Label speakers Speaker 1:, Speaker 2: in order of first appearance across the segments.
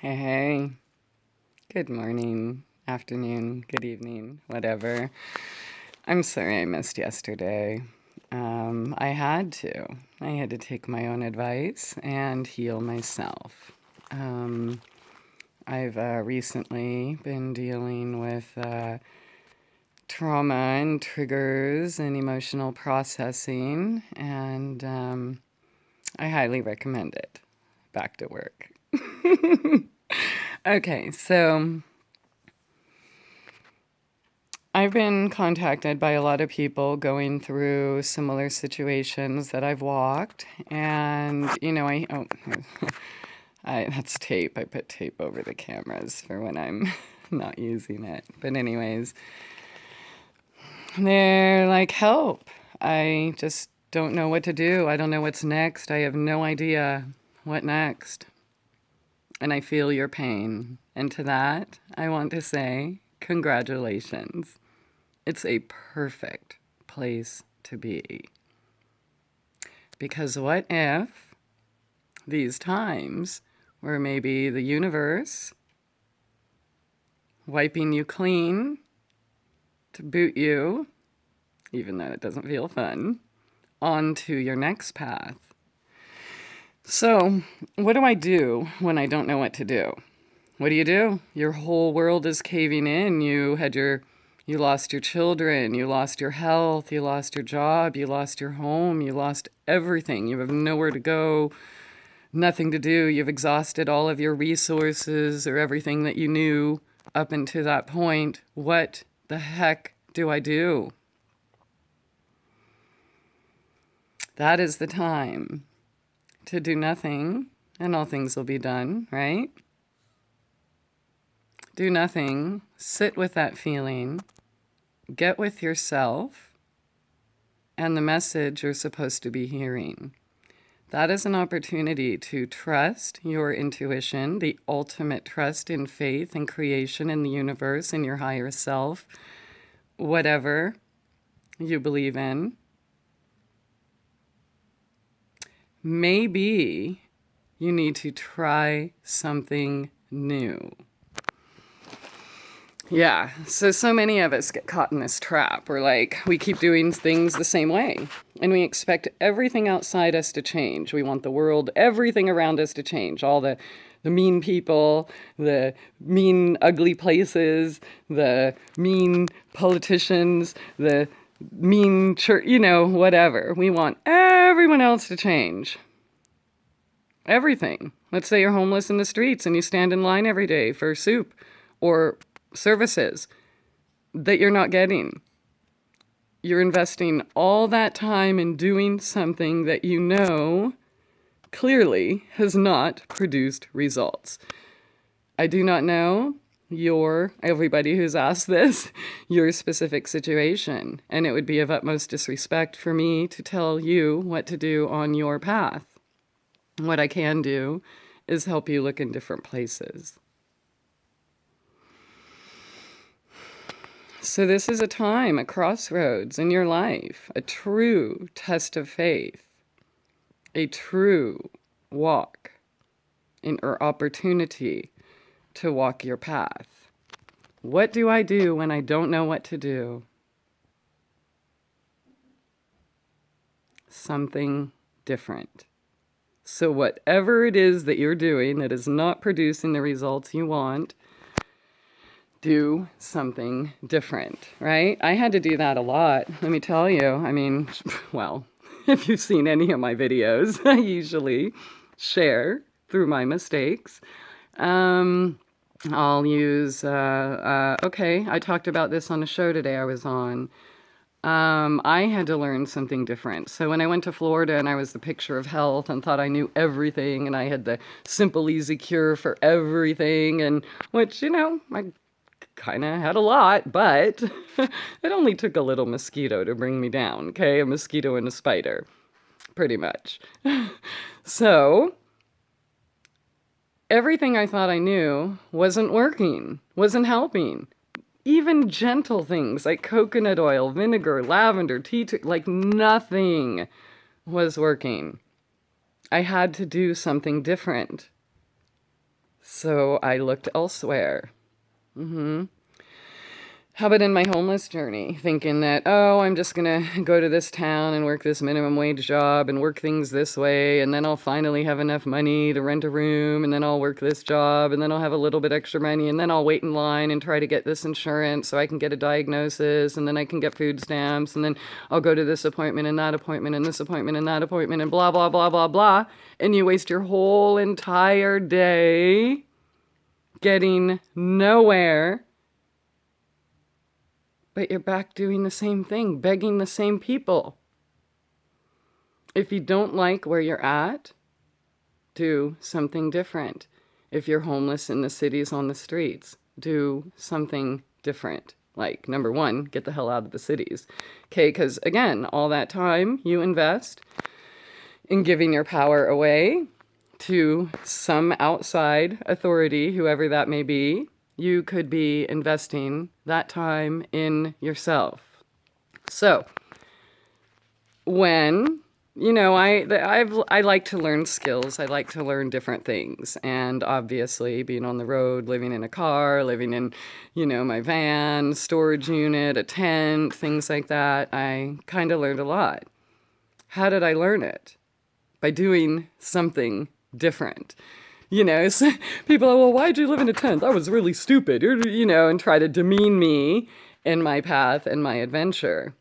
Speaker 1: Hey, good morning, afternoon, good evening, whatever. I'm sorry I missed yesterday. I had to. I had to take my own advice and heal myself. I've recently been dealing with trauma and triggers and emotional processing, and I highly recommend it. Back to work. Okay, so I've been contacted by a lot of people going through similar situations that I've walked, and that's tape. I put tape over the cameras for when I'm not using it. But anyways, they're like, help. I just don't know what to do. I don't know what's next. I have no idea what next. And I feel your pain. And to that, I want to say, congratulations. It's a perfect place to be. Because what if these times were maybe the universe wiping you clean to boot you, even though it doesn't feel fun, onto your next path? So, what do I do when I don't know what to do? What do? Your whole world is caving in. You lost your children, you lost your health, you lost your job, you lost your home, you lost everything. You have nowhere to go, nothing to do. You've exhausted all of your resources or everything that you knew up until that point. What the heck do I do? That is the time to do nothing, and all things will be done, right? Do nothing, sit with that feeling, get with yourself, and the message you're supposed to be hearing. That is an opportunity to trust your intuition, the ultimate trust in faith and creation in the universe, in your higher self, whatever you believe in. Maybe you need to try something new. Yeah, so many of us get caught in this trap. We keep doing things the same way, and we expect everything outside us to change. We want the world, everything around us to change. All the mean people, the mean, ugly places, the mean politicians, the mean church, whatever. We want everyone else to change. Everything. Let's say you're homeless in the streets and you stand in line every day for soup or services that you're not getting. You're investing all that time in doing something that you know clearly has not produced results. I do not know everybody who's asked this, your specific situation, and it would be of utmost disrespect for me to tell you what to do on your path. What I can do is help you look in different places. So this is a time, a crossroads in your life, a true test of faith, a true walk or opportunity to walk your path. What do I do when I don't know what to do? Something different. So whatever it is that you're doing that is not producing the results you want, do something different, right? I had to do that a lot, let me tell you. I mean, well, if you've seen any of my videos, I usually share through my mistakes. I'll use, I talked about this on a show today I was on. I had to learn something different. So when I went to Florida and I was the picture of health and thought I knew everything and I had the simple, easy cure for everything, and which, I kind of had a lot, but it only took a little mosquito to bring me down, okay? A mosquito and a spider, pretty much. So everything I thought I knew wasn't working, wasn't helping. Even gentle things like coconut oil, vinegar, lavender, tea, nothing was working. I had to do something different. So I looked elsewhere. How about in my homeless journey, thinking that, oh, I'm just going to go to this town and work this minimum wage job and work things this way, and then I'll finally have enough money to rent a room, and then I'll work this job, and then I'll have a little bit extra money, and then I'll wait in line and try to get this insurance so I can get a diagnosis, and then I can get food stamps, and then I'll go to this appointment and that appointment and this appointment and that appointment and blah, blah, blah, blah, blah. And you waste your whole entire day getting nowhere. But you're back doing the same thing, begging the same people. If you don't like where you're at, do something different. If you're homeless in the cities on the streets, do something different. Like, number one, get the hell out of the cities. Okay, because again, all that time you invest in giving your power away to some outside authority, whoever that may be, you could be investing that time in yourself. So, when, I like to learn skills. I like to learn different things. And obviously, being on the road, living in a car, living in, my van, storage unit, a tent, things like that, I kind of learned a lot. How did I learn it? By doing something different. So people are, well, why'd you live in a tent? That was really stupid, and try to demean me in my path and my adventure.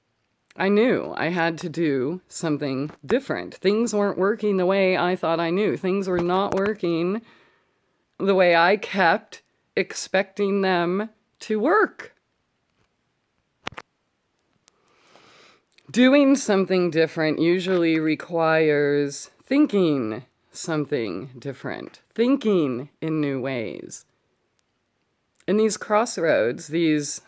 Speaker 1: I knew I had to do something different. Things weren't working the way I thought I knew. Things were not working the way I kept expecting them to work. Doing something different usually requires thinking something different, thinking in new ways. In these crossroads,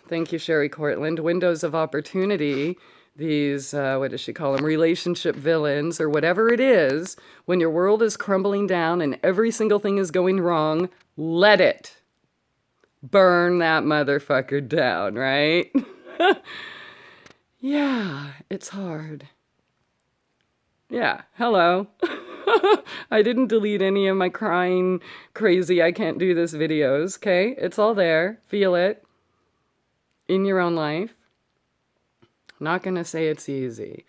Speaker 1: thank you, Sherry Cortland, windows of opportunity, these, what does she call them, relationship villains, or whatever it is, when your world is crumbling down and every single thing is going wrong, let it. Burn that motherfucker down, right? Yeah, it's hard. Yeah, hello. I didn't delete any of my crying, crazy, I can't do this videos, okay? It's all there. Feel it in your own life. Not going to say it's easy,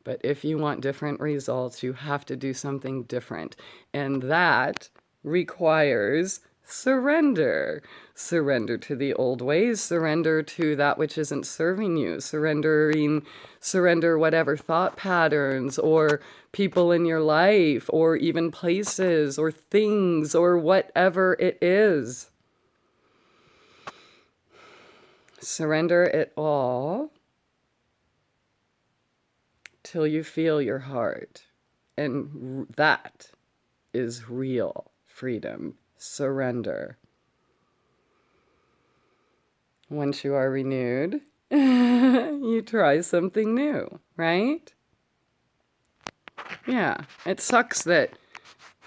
Speaker 1: but if you want different results, you have to do something different. And that requires surrender. Surrender to the old ways, surrender to that which isn't serving you, surrender whatever thought patterns or people in your life or even places or things or whatever it is. Surrender it all till you feel your heart. And that is real freedom. Surrender. Once you are renewed, you try something new, right? Yeah, it sucks that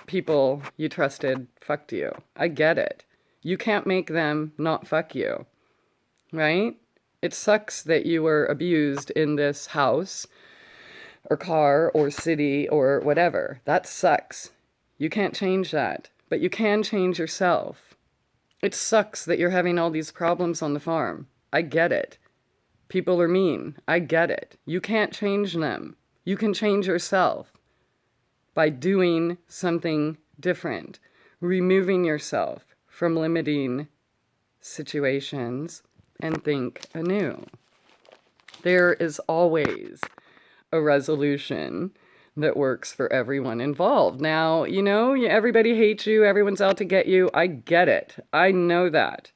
Speaker 1: people you trusted fucked you. I get it. You can't make them not fuck you, right? It sucks that you were abused in this house or car or city or whatever. That sucks. You can't change that, but you can change yourself. It sucks that you're having all these problems on the farm. I get it. People are mean. I get it. You can't change them. You can change yourself by doing something different, removing yourself from limiting situations, and think anew. There is always a resolution that works for everyone involved. Now, everybody hates you, everyone's out to get you. I get it. I know that.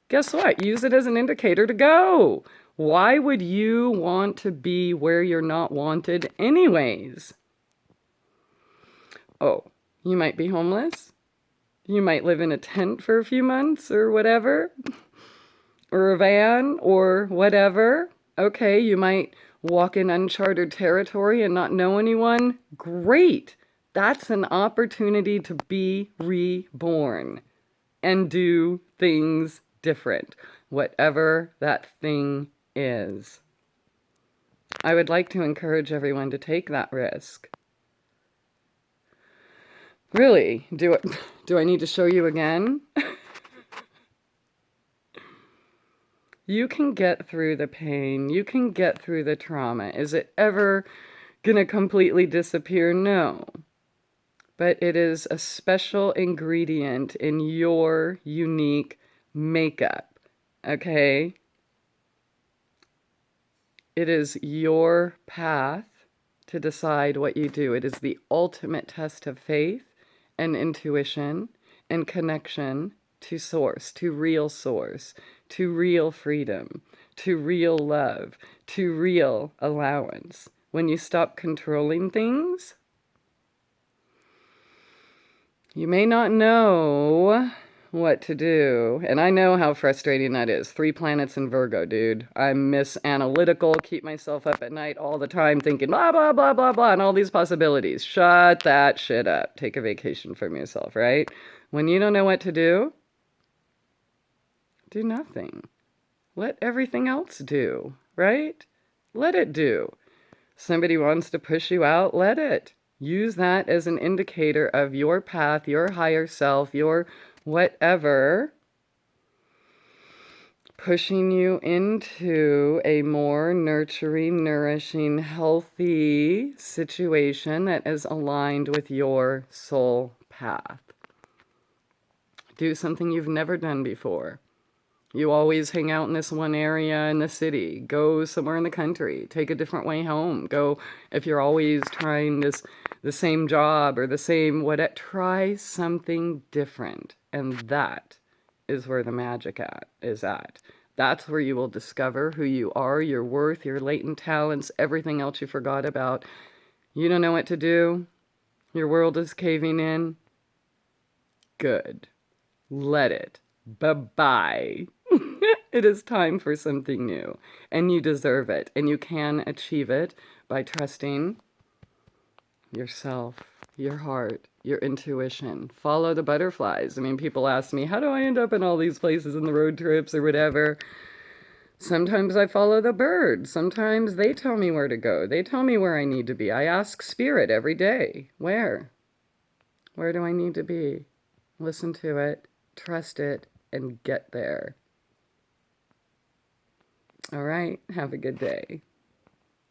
Speaker 1: Guess what? Use it as an indicator to go. Why would you want to be where you're not wanted anyways? Oh, you might be homeless. You might live in a tent for a few months or whatever, or a van or whatever. Okay, you might walk in uncharted territory and not know anyone. Great. That's an opportunity to be reborn and do things different, whatever that thing is. I would like to encourage everyone to take that risk. Really? Do I need to show you again? You can get through the pain. You can get through the trauma. Is it ever gonna completely disappear? No. But it is a special ingredient in your unique makeup, okay? It is your path to decide what you do. It is the ultimate test of faith and intuition and connection to source, to real freedom, to real love, to real allowance. When you stop controlling things, you may not know what to do. And I know how frustrating that is. 3 planets in Virgo, dude. I'm Miss Analytical, keep myself up at night all the time thinking blah, blah, blah, blah, blah, and all these possibilities. Shut that shit up. Take a vacation from yourself, right? When you don't know what to do nothing. Let everything else do, right? Let it do. Somebody wants to push you out, let it. Use that as an indicator of your path, your higher self, your whatever, pushing you into a more nurturing, nourishing, healthy situation that is aligned with your soul path. Do something you've never done before. You always hang out in this one area in the city. Go somewhere in the country. Take a different way home. Go, if you're always trying the same job or the same whatever, try something different. And that is where the magic is at. That's where you will discover who you are, your worth, your latent talents, everything else you forgot about. You don't know what to do. Your world is caving in. Good. Let it. Bye-bye. It is time for something new, and you deserve it, and you can achieve it by trusting yourself, your heart, your intuition. Follow the butterflies. I mean, people ask me, how do I end up in all these places in the road trips or whatever? Sometimes I follow the birds. Sometimes they tell me where to go. They tell me where I need to be. I ask Spirit every day, where? Where do I need to be? Listen to it, trust it, and get there. All right, have a good day.